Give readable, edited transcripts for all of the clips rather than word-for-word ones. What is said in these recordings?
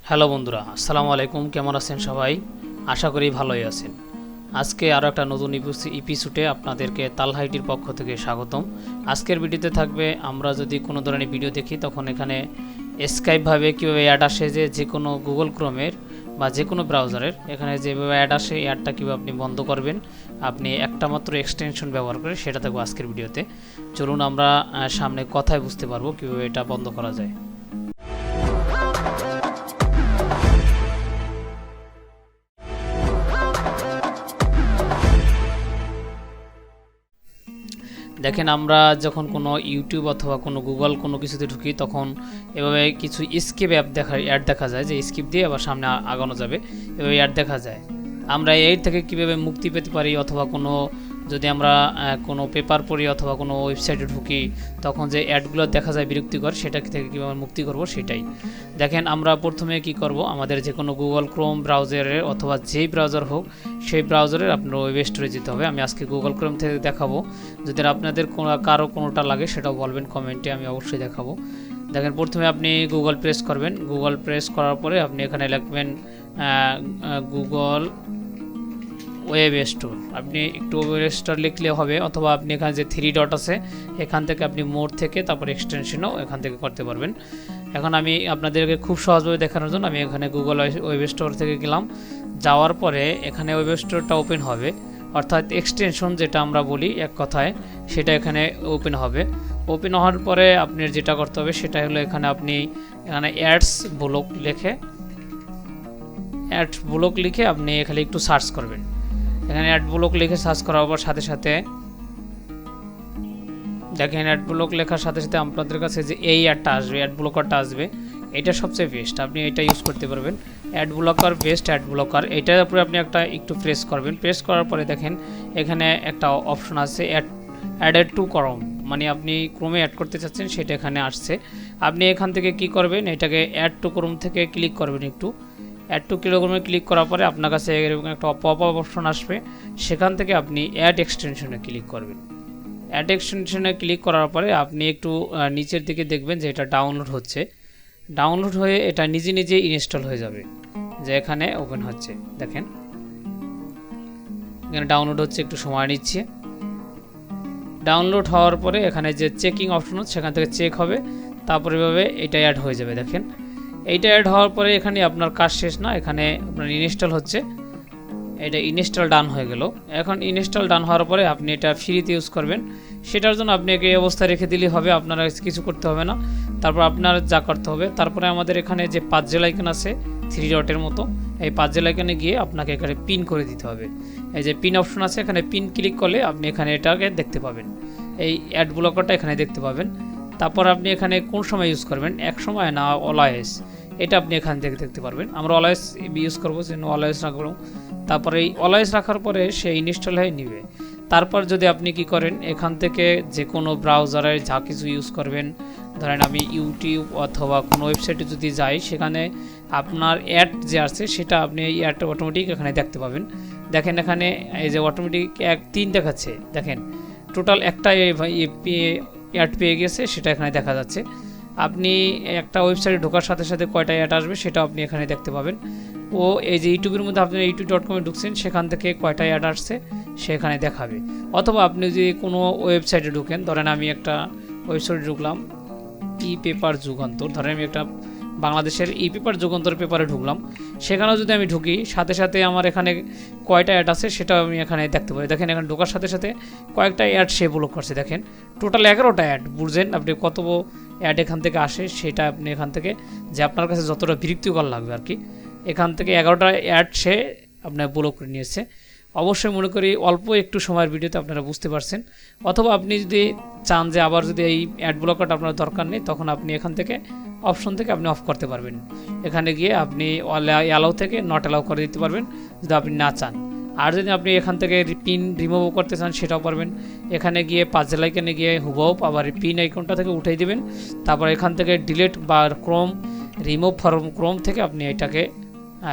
Hello বন্ধুরা, আসসালামু আলাইকুম। কেমন আছেন সবাই? আশা করি ভালোই আছেন। আজকে আরও একটা নতুন এপিসোডে আপনাদেরকে তালহা আইটির পক্ষ থেকে স্বাগতম। আজকের ভিডিওতে থাকবে আমরা যদি কোনো ধরনের ভিডিও দেখি তখন এখানে স্কাইপভাবে কীভাবে অ্যাড আসে, যে কোনো গুগল ক্রোমের বা যে কোনো ব্রাউজারের এখানে যেভাবে অ্যাড আসে, অ্যাডটা কীভাবে আপনি বন্ধ করবেন আপনি একটা মাত্র এক্সটেনশন ব্যবহার করে, সেটা থাকবে আজকের ভিডিওতে। চলুন আমরা সামনে কথায় বুঝতে পারবো কীভাবে এটা বন্ধ করা যায়। দেখেন, আমরা যখন কোনো ইউটিউব অথবা কোনো গুগল কোনো কিছুতে ঢুকি তখন এভাবে কিছু স্কিপ অ্যাড দেখা যায়, যে স্কিপ দিয়ে আবার সামনে আগানো যাবে, এভাবে অ্যাড দেখা যায়। আমরা এর থেকে কীভাবে মুক্তি পেতে পারি, অথবা কোনো যদি আমরা কোনো পেপার পড়ি অথবা কোনো ওয়েবসাইটে ঢুকি তখন যে অ্যাডগুলো দেখা যায় বিরক্তিকর, সেটা থেকে কীভাবে মুক্তি করব সেটাই দেখেন। আমরা প্রথমে কি করব, আমাদের যে কোনো গুগল ক্রোম ব্রাউজারের অথবা যেই ব্রাউজার হোক সেই ব্রাউজারের আপনার ওয়েব স্টোরে যেতে হবে। আমি আজকে গুগল ক্রোম থেকে দেখাবো, যদি আপনাদের কারো কোনোটা লাগে সেটাও বলবেন কমেন্টে, আমি অবশ্যই দেখাবো। দেখেন, প্রথমে আপনি গুগল প্রেস করবেন। গুগল প্রেস করার পরে আপনি এখানে লিখবেন গুগল ওয়েব স্টোর। আপনি একটু ওয়েব স্টোর লিখলে হবে, অথবা আপনি এখানে যে 3 ডট আছে এখান থেকে আপনি মোড থেকে তারপর এক্সটেনশনও এখান থেকে করতে পারবেন। এখন আমি আপনাদেরকে খুব সহজভাবে দেখানোর জন্য আমি এখানে গুগল ওয়েব স্টোর থেকে গেলাম। যাওয়ার পরে এখানে ওয়েব স্টোরটা ওপেন হবে, অর্থাৎ এক্সটেনশন যেটা আমরা বলি এক কথায়, সেটা এখানে ওপেন হবে। ওপেন হওয়ার পরে আপনার যেটা করতে হবে সেটা হলো এখানে আপনি এখানে অ্যাডস ব্লক লিখে আপনি এখানে একটু সার্চ করবেন। এখানে অ্যাড ব্লক লিখে সার্চ করার পর সাথে সাথে দেখেন, অ্যাড ব্লক লেখার সাথে সাথে আপনাদের কাছে যে এই অ্যাডটা আসবে, অ্যাড ব্লকারটা আসবে, এটা সবচেয়ে বেস্ট, আপনি এটা ইউজ করতে পারবেন। Add blocker best, add blocker, এটার উপরে আপনি একটু প্রেস করবেন। প্রেস করার পরে দেখেন এখানে একটা অপশন আছে অ্যাডেড টু ক্রোম, মানে আপনি ক্রোমে অ্যাড করতে চাচ্ছেন সেটা এখানে আসছে। আপনি এখান থেকে কি করবেন, এটাকে অ্যাড টু ক্রোম থেকে ক্লিক করবেন। একটু অ্যাড টু ক্রোমে ক্লিক করার পরে আপনার কাছে এরকম একটা পপ আপ অপশন আসবে, সেখান থেকে আপনি অ্যাড এক্সটেনশনে ক্লিক করবেন। অ্যাড এক্সটেনশনে ক্লিক করার পরে আপনি একটু নিচের দিকে দেখবেন যে এটা ডাউনলোড হচ্ছে। ডাউনলোড হয়ে এটা নিজে নিজে ইনস্টল হয়ে যাবে, যে এখানে ওপেন হচ্ছে। দেখেন এখানে ডাউনলোড হচ্ছে, একটু সময় নিচ্ছে। ডাউনলোড হওয়ার পরে এখানে যে চেকিং অপশন হচ্ছে সেখান থেকে চেক হবে, তারপরে এভাবে এটা অ্যাড হয়ে যাবে। দেখেন এইটা অ্যাড হওয়ার পরে এখানে আপনার কাজ শেষ না, এখানে আপনার ইনস্টল হচ্ছে। এটা ইনস্টল ডান হয়ে গেল। এখন ইনস্টল ডান হওয়ার পরে আপনি এটা ফ্রিতে ইউজ করবেন, সেটার জন্য আপনি এই অবস্থায় রেখে দিলেই হবে, আপনারা কিছু করতে হবে না। তারপর আপনার যা করতে হবে, তারপরে আমাদের এখানে যে পাজেল আইকন আছে 3 ডটের মতো, এই পাজেল আইকনে গিয়ে আপনাকে এখানে পিন করে দিতে হবে। এই যে পিন অপশন আছে, এখানে পিন ক্লিক করলে আপনি এখানে এটাকে দেখতে পাবেন, এই অ্যাড ব্লকারটা এখানে দেখতে পাবেন। তারপর আপনি এখানে কোন সময় ইউজ করবেন, এক সময় না অলওয়েজ, এটা আপনি এখান থেকে দেখতে পারবেন। আমরা অলওয়েজ ইউজ করবো, যেন অলওয়েজ রাখবো। তারপরে এই অলওয়েজ রাখার পরে সে ইনস্টল হয়ে নেবে। তারপর যদি আপনি কি করেন, এখান থেকে যে কোনো ব্রাউজারে যা কিছু ইউজ করবেন, ধরেন আমি ইউটিউব অথবা কোনো ওয়েবসাইটে যদি যাই, সেখানে আপনার অ্যাড যে আছে সেটা আপনি এই অ্যাডটা অটোমেটিক এখানে দেখতে পাবেন। দেখেন এখানে এই যে অটোমেটিক 1-3 দেখাচ্ছে, দেখেন টোটাল একটা অ্যাড পেয়ে গেছে, সেটা এখানে দেখা যাচ্ছে। আপনি একটা ওয়েবসাইটে ঢোকার সাথে সাথে কয়টা অ্যাড আসবে সেটা আপনি এখানে দেখতে পাবেন। ও এই যে ইউটিউবের মধ্যে আপনি youtube.com-এ ঢুকছেন, সেখান থেকে কয়টা অ্যাড আসছে সেখানে দেখাবে। অথবা আপনি যদি কোনো ওয়েবসাইটে ঢুকেন, ধরেন আমি একটা ওয়েবসাইটে ঢুকলাম ই পেপার যুগান্তর, ধরেন আমি একটা বাংলাদেশের ই পেপার যুগান্তর পেপারে ঢুকলাম, সেখানেও যদি আমি ঢুকি সাথে সাথে আমার এখানে কয়টা অ্যাড আছে সেটা আমি এখানে দেখতে পারি। দেখেন এখানে ঢোকার সাথে সাথে কয়েকটা অ্যাড সে ব্লক করছে। দেখেন টোটাল 11টা অ্যাড, বুঝছেন আপনি কত অ্যাড এখান থেকে আসে, সেটা আপনি এখান থেকে যে আপনার কাছে যতটা বিরক্তিকর লাগবে আর কি, এখান থেকে 11টা অ্যাড সে আপনার ব্লক করে নিয়েছে। অবশ্যই মনে করি অল্প একটু সময়ের ভিডিওতে আপনারা বুঝতে পারছেন। অথবা আপনি যদি চান যে আবার যদি এই অ্যাড ব্লকারটা আপনার দরকার নেই, তখন আপনি এখান থেকে অপশন থেকে আপনি অফ করতে পারবেন। এখানে গিয়ে আপনি অ্যালাউ থেকে নট অ্যালাউ করে দিতে পারবেন যদি আপনি না চান। আর যদি আপনি এখান থেকে পিন রিমুভও করতে চান সেটাও পারবেন। এখানে গিয়ে পাজেল আইকনে গিয়ে হুবহু আবার পিন আইকনটা থেকে উঠিয়ে দিবেন। তারপর এখান থেকে ডিলিট বা রিমুভ ফ্রম ক্রোম থেকে আপনি এটাকে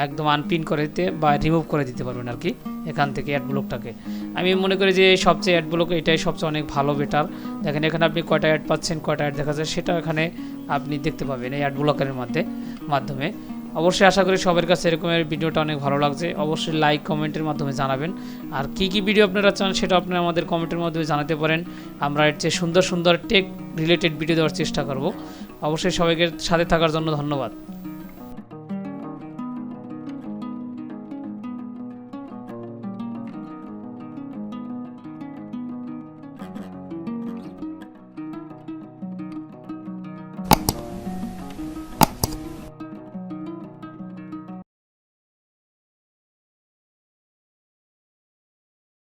একদম আনপিন করে দিতে বা রিমুভ করে দিতে পারবেন আর কি, এখান থেকে অ্যাড ব্লকটাকে। আমি মনে করি যে সবচেয়ে অ্যাড ব্লক এটাই সবচেয়ে অনেক ভালো, বেটার। দেখেন এখানে আপনি কয়টা অ্যাড পাচ্ছেন, কয়টা অ্যাড দেখা যায় সেটা এখানে আপনি দেখতে পাবেন এই অ্যাড ব্লকারের মাধ্যমে। অবশ্যই আশা করি সবার কাছে এরকমের ভিডিওটা অনেক ভালো লাগছে। অবশ্যই লাইক কমেন্টের মাধ্যমে জানাবেন। আর কী কী ভিডিও আপনারা চান সেটা আপনারা আমাদের কমেন্টের মাধ্যমে জানাতে পারেন। আমরা এর চেয়ে সুন্দর সুন্দর টেক রিলেটেড ভিডিও দেওয়ার চেষ্টা করব। অবশ্যই সবাইকে সাথে থাকার জন্য ধন্যবাদ।